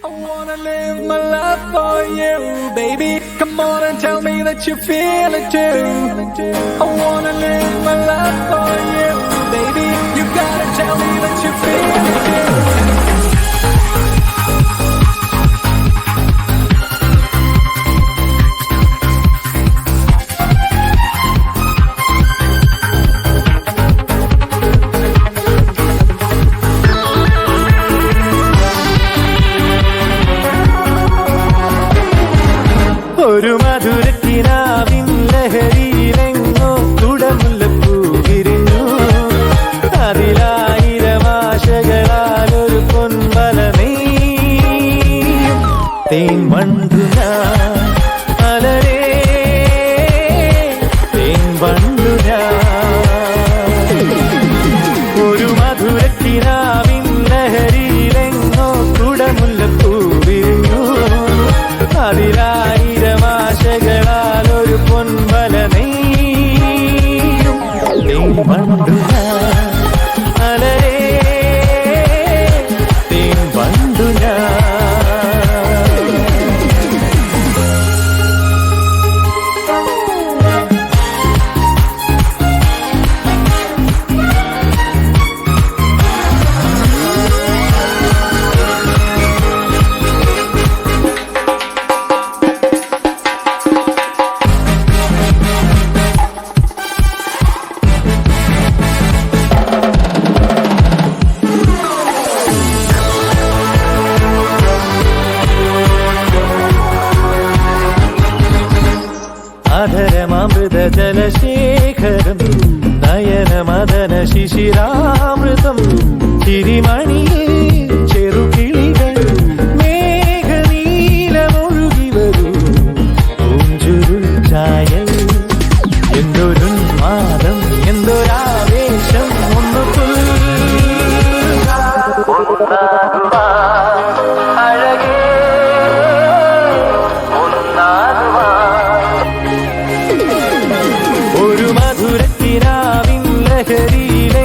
I wanna live my life for you, baby. Come on and tell me that you feel it too. I wanna live my life for you, baby. You gotta tell me that you feel it too. ഒരു മധുരക്കിനാവിൻ ലഹരിയിലെങ്ങോ കുടമുല്ലപ്പൂ വിരിഞ്ഞു. അതിലായിരം ആശകളാലൊരു പൊൻവല നെയ്യും തേൻ വണ്ടു ഞാൻ അലരേ തേൻ വണ്ടു ഞാൻ. ഒരു മധുരക്കിനാവിൻ ലഹരിയിലെങ്ങോ കുടമുല്ലപ്പൂ വിരിഞ്ഞു. അതിലായിരം ആശകളാലൊരു പൊൻവല നെയ്യും തേൻ വണ്ടു ഞാൻ അലരേ തേൻ വണ്ടു ഞാൻ. അധരമൃത ജലശേഖരം നയനമദന ശിശിരാമൃതം തിരിമണിയിൽ ചെറുകിളികൾ മേഘനീലമൊഴുകി വരൂ പൂഞ്ചുരുൾ ചായൽ. എന്തൊരുന്മാദം എന്തൊരാവേശം ഒന്നു അഴകേ ഒരു മധുരക്കിനാവിൻ ലഹരിയിലെ